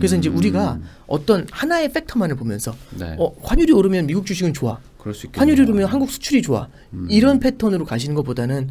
그래서 이제 우리가 어떤 하나의 팩터만을 보면서 네. 환율이 오르면 미국 주식은 좋아. 그럴 수 있겠네요. 환율이 오르면 한국 수출이 좋아. 이런 패턴으로 가시는 것보다는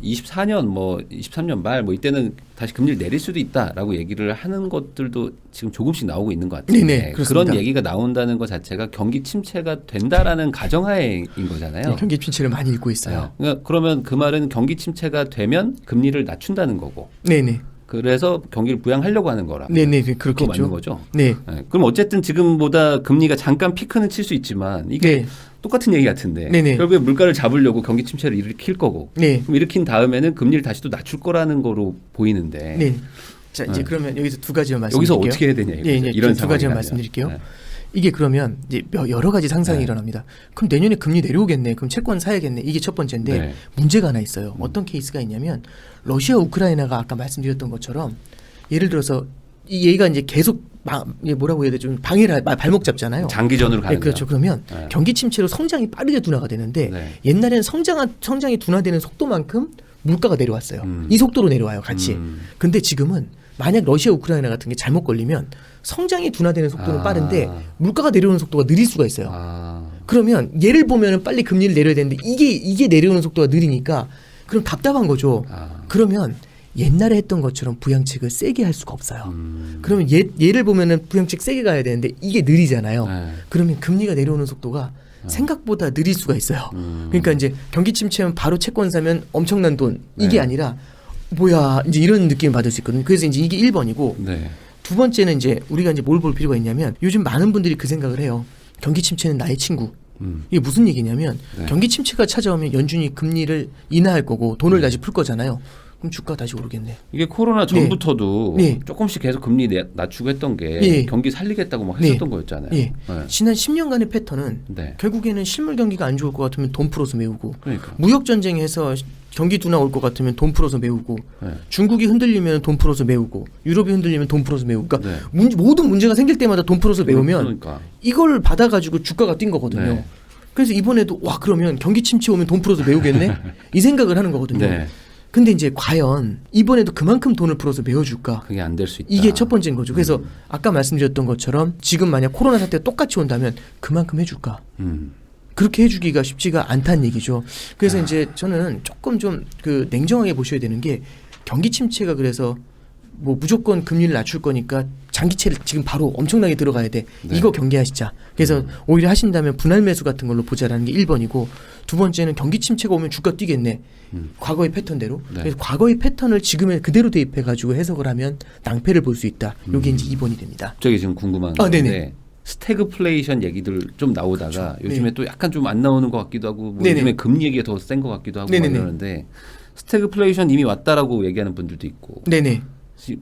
24년 뭐 23년 말 뭐 이때는 다시 금리를 내릴 수도 있다라고 얘기를 하는 것들도 지금 조금씩 나오고 있는 것 같아요. 네네, 그런 얘기가 나온다는 것 자체가 경기 침체가 된다라는 가정하에인 거잖아요. 네, 경기 침체를 많이 읽고 있어요. 그러니까 그러면 그 말은 경기 침체가 되면 금리를 낮춘다는 거고. 네네. 그래서 경기를 부양하려고 하는 거라. 네네, 그렇겠죠. 맞는 거죠. 네. 네. 그럼 어쨌든 지금보다 금리가 잠깐 피크는 칠 수 있지만 이게 똑같은 얘기 같은데 네네. 결국에 물가를 잡으려고 경기 침체를 일으킬 거고. 네. 그럼 일으킨 다음에는 금리를 다시 또 낮출 거라는 거로 보이는데. 네. 자 이제 그러면 여기서 두 가지만 여기서 말씀드릴게요. 어떻게 해야 되냐 이거죠. 네, 이제 이런 두 가지만 말씀드릴게요. 네. 이게 그러면 이제 여러 가지 상상이 일어납니다. 그럼 내년에 금리 내려오겠네. 그럼 채권 사야겠네. 이게 첫 번째인데 네. 문제가 하나 있어요. 어떤 케이스가 있냐면 러시아 우크라이나가 아까 말씀드렸던 것처럼 예를 들어서 얘가 이제 계속 뭐라고 해야 되죠? 방해를 발목 잡잖아요. 장기전으로 가는 네, 그렇죠. 그러면 네. 경기 침체로 성장이 빠르게 둔화가 되는데 네. 옛날에는 성장이 둔화되는 속도만큼 물가가 내려왔어요. 이 속도로 내려와요, 같이. 근데 지금은 만약 러시아 우크라이나 같은 게 잘못 걸리면 성장이 둔화되는 속도는 빠른데 물가가 내려오는 속도가 느릴 수가 있어요. 그러면 얘를 보면은 빨리 금리를 내려야 되는데 이게 내려오는 속도가 느리니까 그럼 답답한 거죠. 그러면 옛날에 했던 것처럼 부양책을 세게 할 수가 없어요. 그러면 얘를 보면은 부양책 세게 가야 되는데 이게 느리잖아요. 그러면 금리가 내려오는 속도가 생각보다 느릴 수가 있어요. 그러니까 이제 경기 침체면 바로 채권 사면 엄청난 돈 이게 아니라 뭐야 이제 이런 느낌을 받을 수 있거든요. 그래서 이제 이게 1번이고 두 번째는 이제 우리가 이제 뭘 볼 필요가 있냐면 요즘 많은 분들이 그 생각을 해요. 경기 침체는 나의 친구. 이게 무슨 얘기냐면 경기 침체가 찾아오면 연준이 금리를 인하할 거고 돈을 다시 풀 거잖아요. 그럼 주가 다시 오르겠네. 이게 코로나 전부터도 조금씩 계속 금리 낮추고 했던 게 경기 살리겠다고 막 했었던 거였잖아요. 지난 10년간의 패턴은 결국에는 실물 경기가 안 좋을 것 같으면 돈 풀어서 메우고 무역 전쟁에서 경기 둔화 올 것 같으면 돈 풀어서 메우고 중국이 흔들리면 돈 풀어서 메우고 유럽이 흔들리면 돈 풀어서 메우고 그러니까 모든 문제가 생길 때마다 돈 풀어서 메우면 이걸 받아가지고 주가가 뛴 거거든요. 그래서 이번에도 와 그러면 경기 침체 오면 돈 풀어서 메우겠네? 이 생각을 하는 거거든요. 근데 이제 과연 이번에도 그만큼 돈을 풀어서 메워줄까? 그게 안 될 수 있다. 이게 첫 번째인 거죠. 그래서 아까 말씀드렸던 것처럼 지금 만약 코로나 사태가 똑같이 온다면 그만큼 해줄까? 그렇게 해주기가 쉽지가 않다는 얘기죠. 그래서 이제 저는 조금 좀 그 냉정하게 보셔야 되는 게 경기 침체가 그래서 뭐 무조건 금리를 낮출 거니까 장기채를 지금 바로 엄청나게 들어가야 돼. 이거 경계하시자. 그래서 오히려 하신다면 분할 매수 같은 걸로 보자라는 게 1번이고 두 번째는 경기 침체가 오면 주가 뛰겠네. 과거의 패턴대로. 그래서 과거의 패턴을 지금에 그대로 대입해가지고 해석을 하면 낭패를 볼 수 있다. 이게 이제 2번이 됩니다. 갑자기 지금 궁금한 건데 스태그플레이션 얘기들 좀 나오다가 요즘에 또 약간 좀 안 나오는 것 같기도 하고 뭐 요즘에 금리 얘기가 더 센 것 같기도 하고 그러는데 스태그플레이션 이미 왔다라고 얘기하는 분들도 있고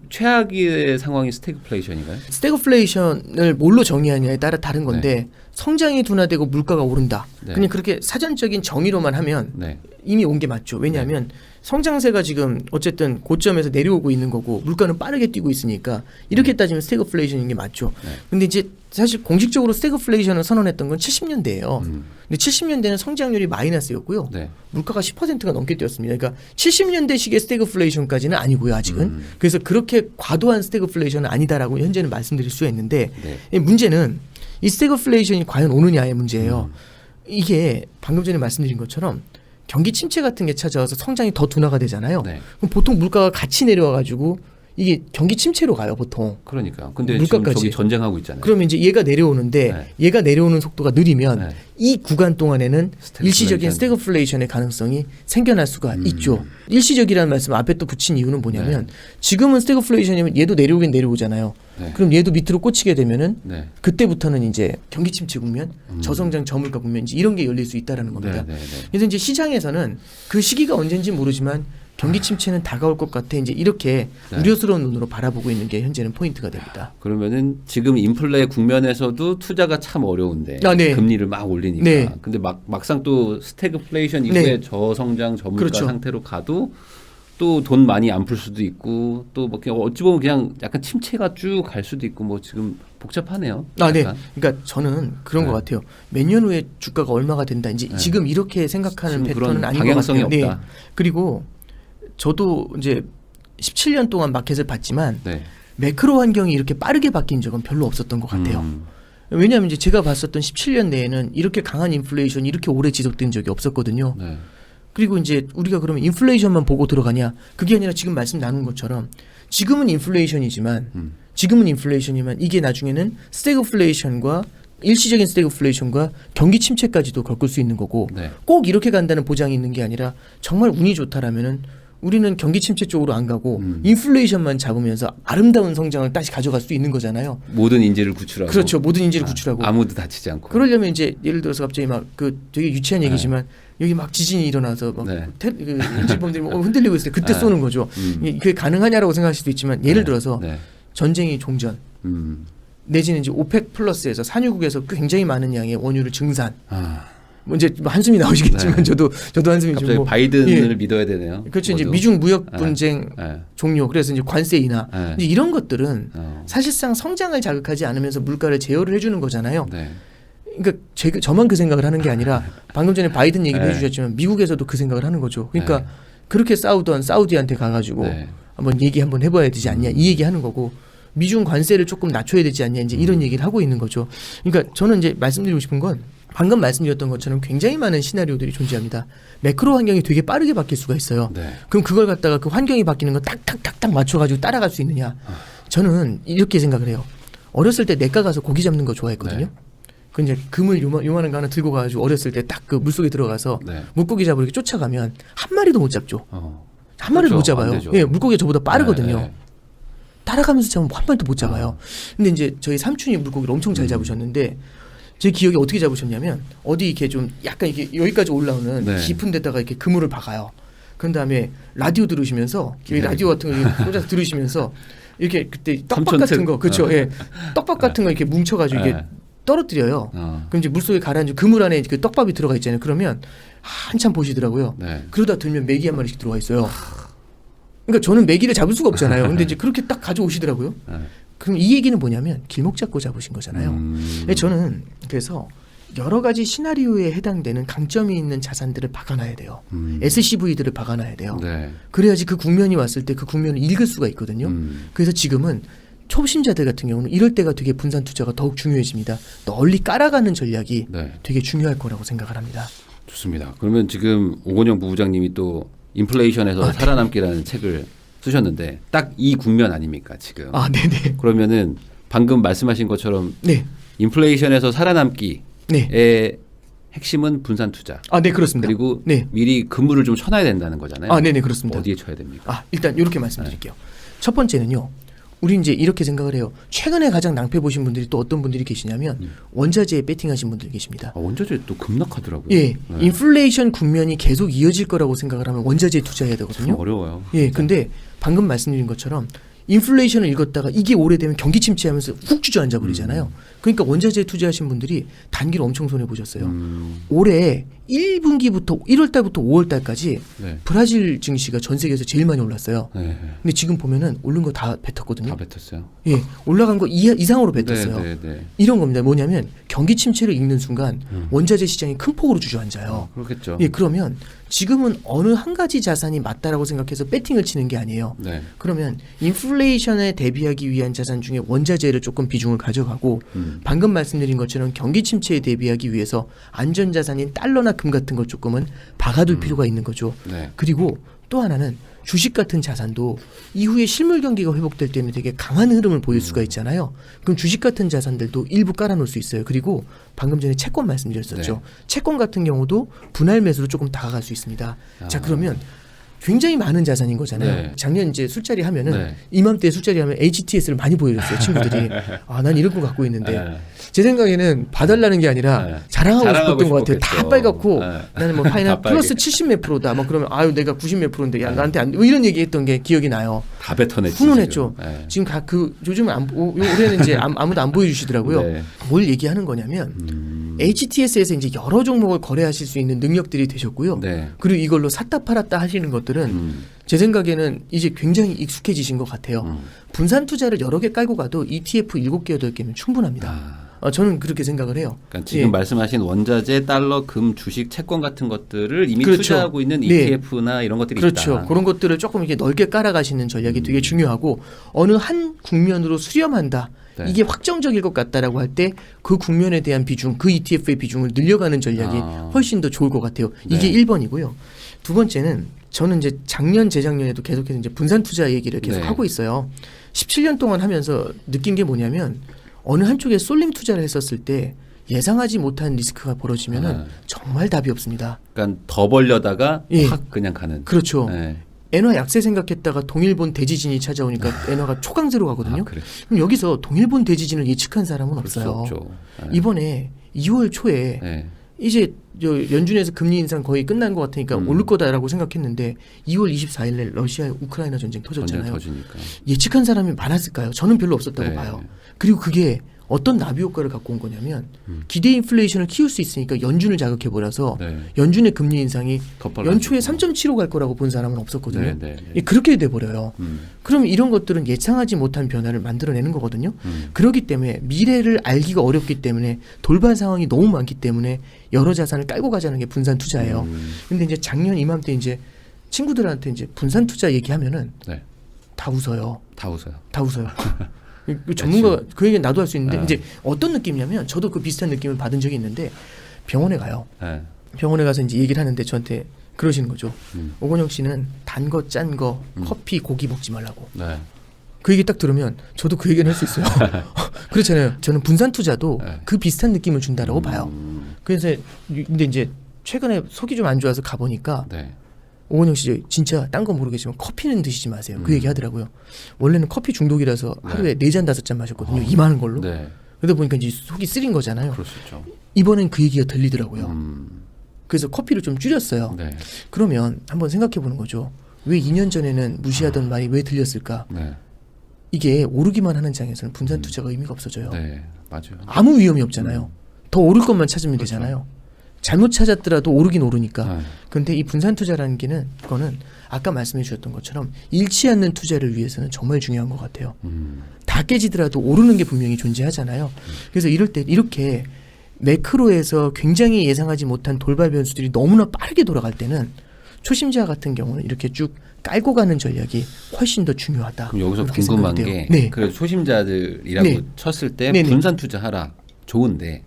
최악의 상황이 스태그플레이션인가요? 스태그플레이션을 뭘로 정의하냐에 따라 다른 건데 성장이 둔화되고 물가가 오른다. 그냥 그렇게 사전적인 정의로만 하면 이미 온 게 맞죠. 왜냐하면 성장세가 지금 어쨌든 고점에서 내려오고 있는 거고 물가는 빠르게 뛰고 있으니까 이렇게 따지면 스태그플레이션인 게 맞죠. 근데 이제 사실 공식적으로 스태그플레이션을 선언했던 건 70년대예요. 근데 70년대는 성장률이 마이너스였고요. 물가가 10%가 넘게 뛰었습니다. 그러니까 70년대식의 스태그플레이션까지는 아니고요. 아직은. 그래서 그렇게 과도한 스태그플레이션은 아니다라고 현재는 말씀드릴 수가 있는데 문제는 이 스태그플레이션이 과연 오느냐의 문제예요. 이게 방금 전에 말씀드린 것처럼 경기 침체 같은 게 찾아와서 성장이 더 둔화가 되잖아요. 그럼 보통 물가가 같이 내려와가지고 이게 경기 침체로 가요 보통. 그러니까. 근데 물가까지. 지금 저기 전쟁하고 있잖아요. 그러면 이제 얘가 내려오는데 얘가 내려오는 속도가 느리면 이 구간 동안에는 일시적인 스태그플레이션의 가능성이 생겨날 수가 있죠. 일시적이라는 말씀 앞에 또 붙인 이유는 뭐냐면 지금은 스태그플레이션이면 얘도 내려오긴 내려오잖아요. 그럼 얘도 밑으로 꽂히게 되면은 그때부터는 이제 경기 침체 국면, 저성장 저물가 국면 이제 이런 게 열릴 수 있다라는 겁니다. 그래서 이제 시장에서는 그 시기가 언제인지 모르지만 경기 침체는 다가올 것 같아. 이제 이렇게 우려스러운 눈으로 바라보고 있는 게 현재는 포인트가 됩니다. 그러면은 지금 인플레 국면에서도 투자가 참 어려운데 금리를 막 올리니까. 근데 막상 또 스태그플레이션 이후에 저성장 저물가 상태로 가도 또 돈 많이 안 풀 수도 있고 또 뭐 그냥 어찌 보면 그냥 약간 침체가 쭉 갈 수도 있고 뭐 지금 복잡하네요. 아, 네. 약간. 그러니까 저는 그런 네. 것 같아요. 몇 년 후에 주가가 얼마가 된다. 이제 네. 지금 이렇게 생각하는 지금 패턴은 그런 아닌 것 방향성이 같아요. 없다. 네. 그리고 저도 이제 17년 동안 마켓을 봤지만 네. 매크로 환경이 이렇게 빠르게 바뀐 적은 별로 없었던 것 같아요. 음. 왜냐하면 이제 제가 봤었던 17년 내에는 이렇게 강한 인플레이션이 이렇게 오래 지속된 적이 없었거든요. 네. 그리고 이제 우리가 그러면 인플레이션만 보고 들어가냐? 그게 아니라 지금 말씀 나눈 것처럼 지금은 인플레이션이지만 이게 나중에는 스태그플레이션과 일시적인 스태그플레이션과 경기 침체까지도 겪을 수 있는 거고 네. 꼭 이렇게 간다는 보장이 있는 게 아니라 정말 운이 좋다라면은 우리는 경기 침체 쪽으로 안 가고 인플레이션만 잡으면서 아름다운 성장을 다시 가져갈 수 있는 거잖아요. 모든 인재를 구출하고 그렇죠. 모든 인재를 구출하고. 아무도 다치지 않고. 그러려면 이제 예를 들어서 갑자기 막 그 되게 유치한 얘기지만 여기 막 지진이 일어나서 막 네. 그 인질범들이 막 흔들리고 있을 때 그때 네. 쏘는 거죠. 그게 가능하냐라고 생각할 수도 있지만 예를 들어서 네. 전쟁이 종전 내지는 이제 오펙 플러스에서 산유국에서 굉장히 많은 양의 원유를 증산. 뭐 이제 한숨이 나오시겠지만 네. 저도 한숨이 갑자기 좀 바이든을 믿어야 되네요. 그렇죠. 이제 모두. 미중 무역 분쟁 네. 종료. 그래서 이제 관세 인하. 네. 이제 이런 것들은 어. 사실상 성장을 자극하지 않으면서 물가를 제어를 해주는 거잖아요. 네. 그러니까 저만 그 생각을 하는 게 아니라 방금 전에 바이든 얘기를 네. 해주셨지만 미국에서도 그 생각을 하는 거죠. 그러니까 네. 그렇게 싸우던 사우디한테 가가지고 네. 한번 얘기 한번 해봐야 되지 않냐 이 얘기하는 거고 미중 관세를 조금 낮춰야 되지 않냐 이제 이런 얘기를 하고 있는 거죠. 그러니까 저는 이제 말씀드리고 싶은 건 방금 말씀드렸던 것처럼 굉장히 많은 시나리오들이 존재합니다. 매크로 환경이 되게 빠르게 바뀔 수가 있어요. 네. 그럼 그걸 갖다가 그 환경이 바뀌는 거 딱딱딱딱 맞춰가지고 따라갈 수 있느냐? 저는 이렇게 생각을 해요. 어렸을 때 내과 가서 고기 잡는 거 좋아했거든요. 네. 그 이제 그물 요만한 거 하나 들고 가가지고 어렸을 때 딱 그 물속에 들어가서 네. 물고기 잡으러 이렇게 쫓아가면 한 마리도 못 잡죠. 한 마리도 그렇죠. 못 잡아요. 안 되죠. 예, 물고기가 저보다 빠르거든요. 네, 네. 따라가면서 잡으면 한 마리도 못 잡아요. 근데 이제 저희 삼촌이 물고기를 엄청 잘 잡으셨는데 제 기억에 어떻게 잡으셨냐면 어디 이렇게 좀 약간 이렇게 여기까지 올라오는 네. 깊은 데다가 이렇게 그물을 박아요. 그런 다음에 라디오 들으시면서 여기 네. 라디오 같은 거 이렇게 꽂아서 들으시면서 이렇게 그때 떡밥 삼촌 같은 특. 거 그렇죠. 예. 떡밥 같은 거 이렇게 뭉쳐가지고 이렇게 네. 떨어뜨려요. 그럼 이제 물속에 가라앉은 그물 안에 그 떡밥이 들어가 있잖아요. 그러면 한참 보시더라고요. 네. 그러다 들면 메기 한 마리씩 들어와 있어요. 그러니까 저는 메기를 잡을 수가 없잖아요. 근데 이제 그렇게 딱 가져오시더라고요. 네. 그럼 이 얘기는 뭐냐면 길목 잡고 잡으신 거잖아요. 근데 저는 그래서 여러 가지 시나리오에 해당되는 강점이 있는 자산들을 박아놔야 돼요. SCV들을 박아놔야 돼요. 네. 그래야지 그 국면이 왔을 때 그 국면을 읽을 수가 있거든요. 그래서 지금은 초심자들 같은 경우는 이럴 때가 되게 분산 투자가 더욱 중요해집니다. 널리 깔아가는 전략이 네. 되게 중요할 거라고 생각을 합니다. 좋습니다. 그러면 지금 오건영 부부장님이 또 인플레이션에서 살아남기라는 책을 쓰셨는데 딱 이 국면 아닙니까 지금? 아, 네네. 그러면은 방금 말씀하신 것처럼 네. 인플레이션에서 살아남기의 네. 핵심은 분산 투자. 아, 네, 그렇습니다. 그리고 네. 미리 그물을 좀 쳐놔야 된다는 거잖아요. 아, 네네, 그렇습니다. 어디에 쳐야 됩니까? 아, 일단 이렇게 말씀드릴게요. 첫 번째는요. 우리 이제 이렇게 생각을 해요. 최근에 가장 낭패 보신 분들이 또 어떤 분들이 계시냐면 원자재에 베팅하신 분들 계십니다. 아, 원자재 또 급락하더라고요. 예, 네. 인플레이션 국면이 계속 이어질 거라고 생각을 하면 원자재에 투자해야 참 되거든요. 어려워요. 예, 근데 방금 말씀드린 것처럼 인플레이션을 읽었다가 이게 오래되면 경기 침체하면서 훅 주저앉아 버리잖아요. 그러니까 원자재에 투자하신 분들이 단기로 엄청 손해 보셨어요. 올해 1분기부터 1월 달부터 5월 달까지 네. 브라질 증시가 전 세계에서 제일 많이 올랐어요. 네. 근데 지금 보면은 오른 거 다 뱉었거든요. 다 뱉었어요. 예, 올라간 거 이상으로 뱉었어요. 네, 네, 네. 이런 겁니다. 뭐냐면 경기 침체를 읽는 순간 원자재 시장이 큰 폭으로 주저앉아요. 그렇겠죠. 예, 그러면 지금은 어느 한 가지 자산이 맞다라고 생각해서 배팅을 치는 게 아니에요. 네. 그러면 인플레이션에 대비하기 위한 자산 중에 원자재를 조금 비중을 가져가고 방금 말씀드린 것처럼 경기 침체에 대비하기 위해서 안전 자산인 달러나 금 같은 걸 조금은 박아둘 필요가 있는 거죠. 네. 그리고 또 하나는 주식 같은 자산도 이후에 실물 경기가 회복될 때는 되게 강한 흐름을 보일 수가 있잖아요. 그럼 주식 같은 자산들도 일부 깔아놓을 수 있어요. 그리고 방금 전에 채권 말씀드렸었죠. 네. 채권 같은 경우도 분할 매수로 조금 다가갈 수 있습니다. 자, 그러면 굉장히 많은 자산인 거잖아요. 네. 작년 이제 술자리 하면은 네. 이맘때 술자리 하면 HTS를 많이 보여줬어요. 친구들이. 아, 난 이런 거 갖고 있는데. 네. 제 생각에는 봐달라는 게 아니라 네. 자랑하고 자랑하고 싶었던 것 같아요. 다 싶었겠죠. 빨갛고 네. 나는 뭐 다 파이널 빨개. 플러스 70 몇 프로다. 뭐 그러면 아유 내가 90 몇 프로인데 야 나한테 안 뭐 이런 얘기했던 게 기억이 나요. 다 뱉어냈지. 훈훈했죠. 지금. 네. 지금 요즘은 올해는 이제 아무도 안 보여주시더라고요. 네. 뭘 얘기하는 거냐면 HTS에서 이제 여러 종목을 거래하실 수 있는 능력들이 되셨고요. 네. 그리고 이걸로 샀다 팔았다 하시는 것들은 제 생각에는 이제 굉장히 익숙해지신 것 같아요. 분산 투자를 여러 개 깔고 가도 ETF 7개, 8개면 충분합니다. 저는 그렇게 생각을 해요. 그러니까 지금 말씀하신 원자재, 달러, 금, 주식, 채권 같은 것들을 이미 그렇죠. 투자하고 있는 네. ETF나 이런 것들이 그렇죠. 있다. 그런 것들을 조금 이렇게 넓게 깔아가시는 전략이 되게 중요하고 어느 한 국면으로 수렴한다. 네. 이게 확정적일 것 같다라고 할 때 그 국면에 대한 비중, 그 ETF의 비중을 늘려가는 전략이 훨씬 더 좋을 것 같아요. 이게 네. 1번이고요. 두 번째는 저는 이제 작년, 재작년에도 계속해서 이제 분산 투자 얘기를 계속 네. 하고 있어요. 17년 동안 하면서 느낀 게 뭐냐면 어느 한쪽에 쏠림 투자를 했었을 때 예상하지 못한 리스크가 벌어지면은 정말 답이 없습니다. 그러니까 더 벌려다가 예. 확 그냥 가는. 그렇죠. 네. 엔화 약세 생각했다가 동일본 대지진이 찾아오니까 엔화가 초강세로 가거든요. 그래. 그럼 여기서 동일본 대지진을 예측한 사람은 그럴 수 없어요. 없죠. 네. 이번에 2월 초에 네. 이제 연준에서 금리 인상 거의 끝난 것 같으니까 오를 거다라고 생각했는데 2월 24일에 러시아 우크라이나 전쟁 터졌잖아요. 터지니까. 예측한 사람이 많았을까요? 저는 별로 없었다고 네. 봐요. 그리고 그게 어떤 나비 효과를 갖고 온 거냐면 기대 인플레이션을 키울 수 있으니까 연준을 자극해버려서 네. 연준의 금리 인상이 더 빨라지고. 연초에 3.75 갈 거라고 본 사람은 없었거든요. 네, 네, 네. 예, 그렇게 돼버려요. 그럼 이런 것들은 예상하지 못한 변화를 만들어내는 거거든요. 그렇기 때문에 미래를 알기가 어렵기 때문에 돌발 상황이 너무 많기 때문에 여러 자산을 깔고 가자는 게 분산 투자예요. 근데 이제 작년 이맘때 이제 친구들한테 이제 분산 투자 얘기하면은 네. 다 웃어요. 다 웃어요. 다 웃어요. 그 전문가 그 얘기는 나도 할 수 있는데 네. 이제 어떤 느낌이냐면 저도 그 비슷한 느낌을 받은 적이 있는데 병원에 가요. 네. 병원에 가서 이제 얘기를 하는데 저한테 그러시는 거죠. 오건영 씨는 단 거, 짠 거, 커피, 고기 먹지 말라고. 네. 그 얘기 딱 들으면 저도 그 얘기는 할 수 있어요. 그렇잖아요. 저는 분산 투자도 네. 그 비슷한 느낌을 준다라고 봐요. 그래서 근데 이제 최근에 속이 좀 안 좋아서 가보니까 네. 오건영 씨 진짜 딴 건 모르겠지만 커피는 드시지 마세요. 그 얘기 하더라고요. 원래는 커피 중독이라서 하루에 4잔 5잔 마셨거든요. 이만한 걸로. 네. 그러다 보니까 이제 속이 쓰린 거잖아요. 그럴 수 있죠. 이번엔 그 얘기가 들리더라고요. 그래서 커피를 좀 줄였어요. 네. 그러면 한번 생각해 보는 거죠. 왜 2년 전에는 무시하던 말이 왜 들렸을까? 네. 이게 오르기만 하는 장에서는 분산 투자가 의미가 없어져요. 네. 맞아요. 아무 위험이 없잖아요. 더 오를 것만 찾으면 되잖아요. 잘못 찾았더라도 오르긴 오르니까. 네. 그런데 이 분산 투자라는 거는 아까 말씀해 주셨던 것처럼 잃지 않는 투자를 위해서는 정말 중요한 것 같아요. 다 깨지더라도 오르는 게 분명히 존재하잖아요. 그래서 이럴 때 이렇게 매크로에서 굉장히 예상하지 못한 돌발 변수들이 너무나 빠르게 돌아갈 때는 초심자 같은 경우는 이렇게 쭉 깔고 가는 전략이 훨씬 더 중요하다. 그럼 여기서 그렇게 궁금한 생각돼요. 게 네. 그래서 초심자들이라고 네. 쳤을 때 네네. 분산 투자하라 좋은데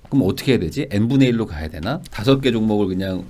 그럼 어떻게 해야 되지? n분의 1로 가야 되나? 5개 종목을 그냥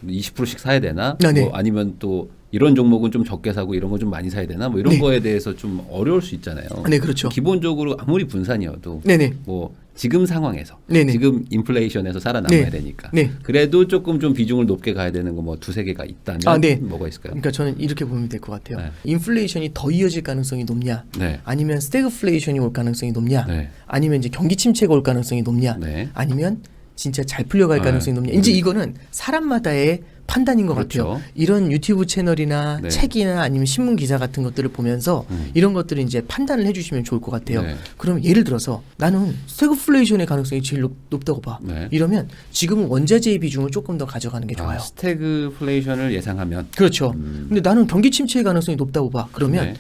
20%씩 사야 되나? 네. 뭐 아니면 또 이런 종목은 좀 적게 사고 이런 건 좀 많이 사야 되나? 뭐 이런 네. 거에 대해서 좀 어려울 수 있잖아요. 네, 그렇죠. 기본적으로 아무리 분산이어도 네네. 뭐 지금 상황에서 네네. 지금 인플레이션에서 살아남아야 네. 되니까 네. 그래도 조금 좀 비중을 높게 가야 되는 거 뭐 2-3개가 있다면 네. 뭐가 있을까요? 그러니까 저는 이렇게 보면 될 것 같아요. 네. 인플레이션이 더 이어질 가능성이 높냐? 네. 아니면 스태그플레이션이 올 가능성이 높냐? 네. 아니면 이제 경기 침체가 올 가능성이 높냐? 네. 아니면 진짜 잘 풀려갈 네. 가능성이 높냐? 이제 이거는 사람마다의 판단인 것 그렇죠. 같아요. 이런 유튜브 채널이나 네. 책이나 아니면 신문 기사 같은 것들을 보면서 이런 것들을 이제 판단을 해주시면 좋을 것 같아요. 네. 그럼 예를 들어서 나는 스태그플레이션의 가능성이 제일 높다고 봐. 네. 이러면 지금은 원자재의 비중을 조금 더 가져가는 게 좋아요. 스태그플레이션을 예상하면 그렇죠. 근데 나는 경기 침체의 가능성이 높다고 봐. 그러면 네.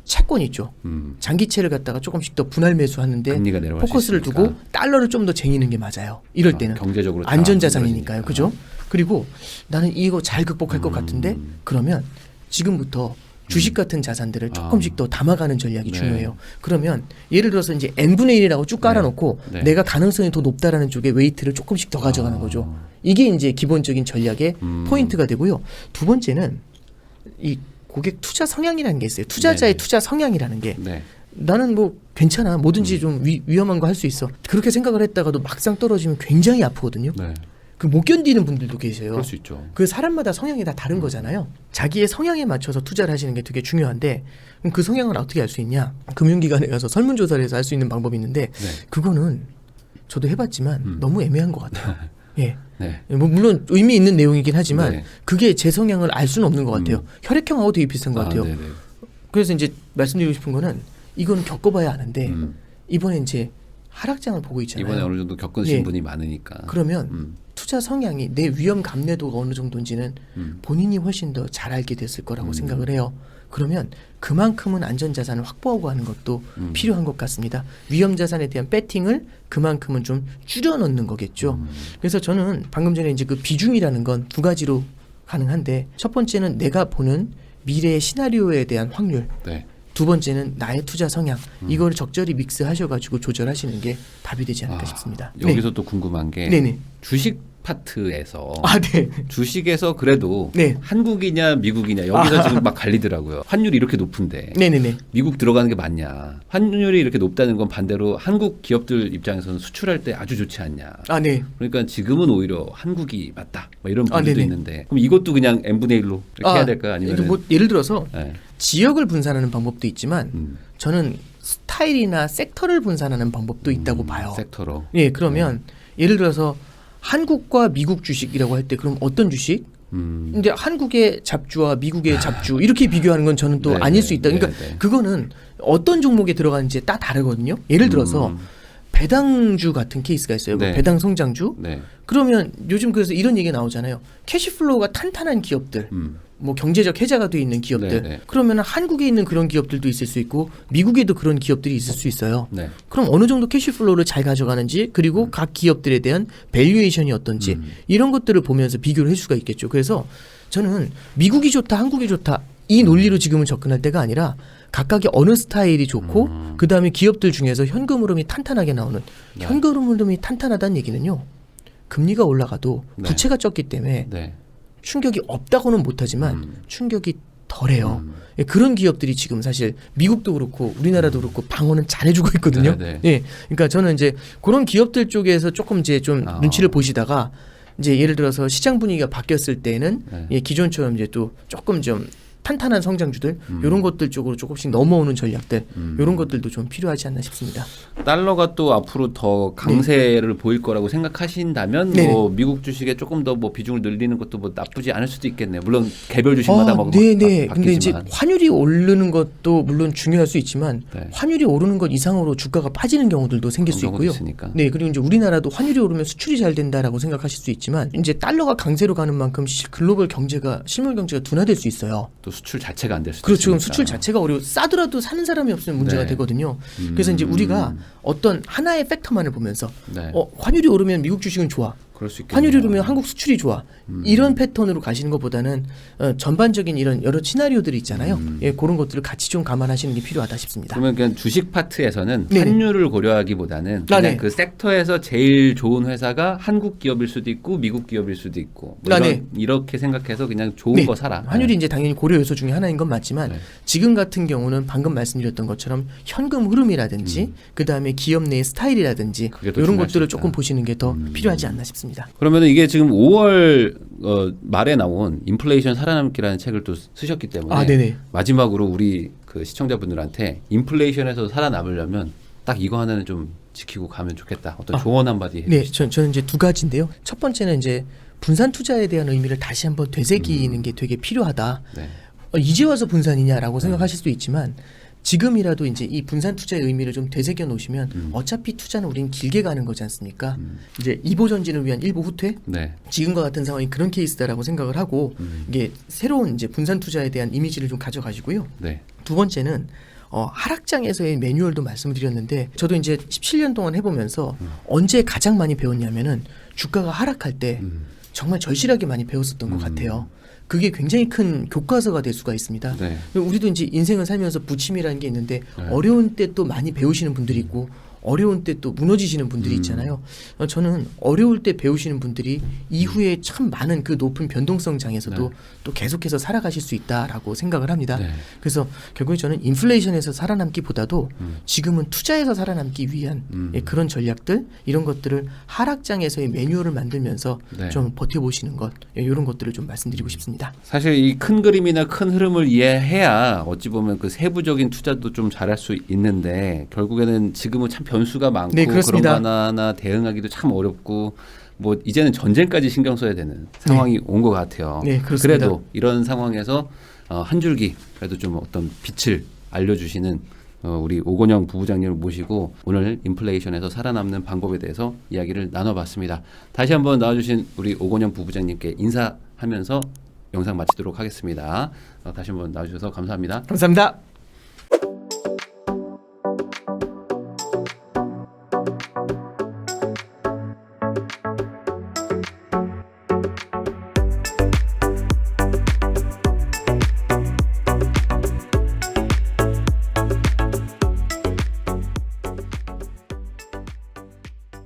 채권 있죠. 장기채를 갖다가 조금씩 더 분할 매수하는데 금리가 내려갈 포커스를 수 있으니까. 두고 달러를 좀 더 쟁이는 게 맞아요. 이럴 때는 경제적으로 다 안전자산이니까요. 만들어지니까. 그죠? 그리고 나는 이거 잘 극복할 것 같은데 그러면 지금부터 주식 같은 자산들을 조금씩 더 담아가는 전략이 네. 중요해요. 그러면 예를 들어서 이제 n분의 1이라고 쭉 깔아놓고 네. 내가 가능성이 더 높다라는 쪽에 웨이트를 조금씩 더 가져가는 거죠. 이게 이제 기본적인 전략의 포인트가 되고요. 두 번째는 이 고객 투자 성향이라는 게 있어요. 투자자의 네. 투자 성향이라는 게 네. 나는 뭐 괜찮아 뭐든지 좀 위험한 거 할 수 있어 그렇게 생각을 했다가도 막상 떨어지면 굉장히 아프거든요. 네. 그 못 견디는 분들도 계세요. 그럴 수 있죠. 그 사람마다 성향이 다 다른 거잖아요. 자기의 성향에 맞춰서 투자를 하시는 게 되게 중요한데 그럼 그 성향을 어떻게 알 수 있냐? 금융기관에 가서 설문조사를 해서 알 수 있는 방법이 있는데 네. 그거는 저도 해봤지만 너무 애매한 것 같아요. 예. 네. 뭐 물론 의미 있는 내용이긴 하지만 네. 그게 제 성향을 알 수는 없는 것 같아요. 혈액형하고 되게 비슷한 것 같아요. 네네. 그래서 이제 말씀드리고 싶은 거는 이건 겪어봐야 아는데 이번에 이제 하락장을 보고 있잖아요. 이번에 어느 정도 겪으신 예. 분이 많으니까. 그러면 투자 성향이 내 위험 감내도가 어느 정도인지는 본인이 훨씬 더 잘 알게 됐을 거라고 생각을 해요. 그러면 그만큼은 안전자산을 확보하고 하는 것도 필요한 것 같습니다. 위험자산에 대한 배팅을 그만큼은 좀 줄여놓는 거겠죠. 그래서 저는 방금 전에 이제 그 비중이라는 건 두 가지로 가능한데, 첫 번째는 내가 보는 미래의 시나리오에 대한 확률, 네. 두 번째는 나의 투자 성향, 이걸 적절히 믹스하셔가지고 조절하시는 게 답이 되지 않을까 싶습니다. 여기서 또 궁금한 게 네네. 주식 파트에서 네. 주식에서 그래도 네. 한국이냐 미국이냐 여기서 지금 막 갈리더라고요. 환율이 이렇게 높은데 네네네. 미국 들어가는 게 맞냐. 환율이 이렇게 높다는 건 반대로 한국 기업들 입장에서는 수출할 때 아주 좋지 않냐. 네. 그러니까 지금은 오히려 한국이 맞다. 뭐 이런 분들도 네네. 있는데 그럼 이것도 그냥 n분의 1로 이렇게 해야 될까요? 아니면 뭐 예를 들어서 네. 지역을 분산하는 방법도 있지만 저는 스타일이나 섹터를 분산하는 방법도 있다고 봐요. 섹터로. 예, 그러면 예를 들어서 한국과 미국 주식이라고 할 때 그럼 어떤 주식? 근데 한국의 잡주와 미국의 잡주 이렇게 비교하는 건 저는 또 네, 아닐 네, 수 있다. 그러니까 네, 네. 그거는 어떤 종목에 들어가는지에 따라 다르거든요. 예를 들어서 배당주 같은 케이스가 있어요. 뭐 네. 배당 성장주. 네. 그러면 요즘 그래서 이런 얘기 나오잖아요. 캐시플로우가 탄탄한 기업들. 뭐 경제적 해자가 돼 있는 기업들. 네, 네. 그러면 한국에 있는 그런 기업들도 있을 수 있고 미국에도 그런 기업들이 있을 수 있어요. 네. 그럼 어느 정도 캐시플로우를 잘 가져가는지, 그리고 각 기업들에 대한 밸류에이션이 어떤지 이런 것들을 보면서 비교를 할 수가 있겠죠. 그래서 저는 미국이 좋다, 한국이 좋다 이 논리로 지금은 접근할 때가 아니라 각각의 어느 스타일이 좋고 그 다음에 기업들 중에서 현금 흐름이 탄탄하게 나오는, 네. 현금 흐름이 탄탄하다는 얘기는요. 금리가 올라가도 네. 부채가 적기 때문에 네. 충격이 없다고는 못하지만 충격이 덜해요. 예, 그런 기업들이 지금 사실 미국도 그렇고 우리나라도 그렇고 방어는 잘해주고 있거든요. 네, 네. 예, 그러니까 저는 이제 그런 기업들 쪽에서 조금 이제 좀 눈치를 보시다가 이제 예를 들어서 시장 분위기가 바뀌었을 때는 네. 예, 기존처럼 이제 또 조금 좀 탄탄한 성장주들 이런 것들 쪽으로 조금씩 넘어오는 전략들 이런 것들도 좀 필요하지 않나 싶습니다. 달러가 또 앞으로 더 강세를 보일 거라고 생각하신다면 네네. 뭐 미국 주식에 조금 더 뭐 비중을 늘리는 것도 뭐 나쁘지 않을 수도 있겠네요. 물론 개별 주식마다 막 네네. 바뀌지만. 근데 이제 환율이 오르는 것도 물론 중요할 수 있지만 네. 환율이 오르는 것 이상으로 주가가 빠지는 경우들도 생길 수 그런 경우도 있고요. 있으니까. 네, 그리고 이제 우리나라도 환율이 오르면 수출이 잘 된다라고 생각하실 수 있지만 이제 달러가 강세로 가는 만큼 글로벌 경제가, 실물 경제가 둔화될 수 있어요. 또 수출 자체가 안 될 수도 그렇죠. 있으니까. 수출 자체가 어려워. 싸더라도 사는 사람이 없으면 문제가 네. 되거든요. 그래서 이제 우리가 어떤 하나의 팩터만을 보면서 네. 환율이 오르면 미국 주식은 좋아. 그럴 수 있겠네요. 환율이 오르면 한국 수출이 좋아. 이런 패턴으로 가시는 것보다는 전반적인 이런 여러 시나리오들이 있잖아요. 예, 그런 것들을 같이 좀 감안하시는 게 필요하다 싶습니다. 그러면 그냥 주식 파트에서는 네네. 환율을 고려하기보다는 그냥 네. 그 섹터에서 제일 좋은 회사가 한국 기업일 수도 있고 미국 기업일 수도 있고 뭐 네. 이렇게 생각해서 그냥 좋은 네. 거 사라. 환율이 이제 당연히 고려 요소 중에 하나인 건 맞지만 네. 지금 같은 경우는 방금 말씀드렸던 것처럼 현금 흐름이라든지 그다음에 기업 내의 스타일이라든지 그게 더 이런 중요할 것들을 수 조금 있다. 보시는 게 더 필요하지 않나 싶습니다. 그러면은 이게 지금 5월 말에 나온 인플레이션 살아남기라는 책을 또 쓰셨기 때문에 네네. 마지막으로 우리 그 시청자분들한테 인플레이션에서 살아남으려면 딱 이거 하나는 좀 지키고 가면 좋겠다. 어떤 조언 한마디 네, 해주시죠. 저는 이제 두 가지인데요. 첫 번째는 이제 분산 투자에 대한 의미를 다시 한번 되새기는 게 되게 필요하다. 네. 이제 와서 분산이냐라고 생각하실 수도 있지만 지금이라도 이제 이 분산 투자의 의미를 좀 되새겨 놓으시면 어차피 투자는 우리는 길게 가는 거지 않습니까? 이제 이보 전진을 위한 일부 후퇴? 네. 지금과 같은 상황이 그런 케이스다라고 생각을 하고 이게 새로운 이제 분산 투자에 대한 이미지를 좀 가져가시고요. 네. 두 번째는 하락장에서의 매뉴얼도 말씀드렸는데 저도 이제 17년 동안 해보면서 언제 가장 많이 배웠냐면은 주가가 하락할 때 정말 절실하게 많이 배웠었던 것 같아요. 그게 굉장히 큰 교과서가 될 수가 있습니다. 네. 우리도 이제 인생을 살면서 부침이라는 게 있는데 네. 어려운 때 또 많이 배우시는 분들이 있고 어려운 때 또 무너지시는 분들이 있잖아요. 저는 어려울 때 배우시는 분들이 이후에 참 많은 그 높은 변동성 장에서도 네. 또 계속해서 살아가실 수 있다라고 생각을 합니다. 네. 그래서 결국에 저는 인플레이션에서 살아남기보다도 지금은 투자에서 살아남기 위한 그런 전략들 이런 것들을 하락장에서의 매뉴얼을 만들면서 네. 좀 버텨보시는 것 이런 것들을 좀 말씀드리고 싶습니다. 사실 이 큰 그림이나 큰 흐름을 이해해야 어찌 보면 그 세부적인 투자도 좀 잘할 수 있는데 결국에는 지금은 참 변수가 많고 네, 그런 그렇습니다. 거 하나하나 대응하기도 참 어렵고 뭐 이제는 전쟁까지 신경 써야 되는 상황이 온 것 같아요. 네, 그렇습니다. 그래도 이런 상황에서 한 줄기 그래도 좀 어떤 빛을 알려주시는 우리 오건영 부부장님을 모시고 오늘 인플레이션에서 살아남는 방법에 대해서 이야기를 나눠봤습니다. 다시 한번 나와주신 우리 오건영 부부장님께 인사하면서 영상 마치도록 하겠습니다. 다시 한번 나와주셔서 감사합니다. 감사합니다.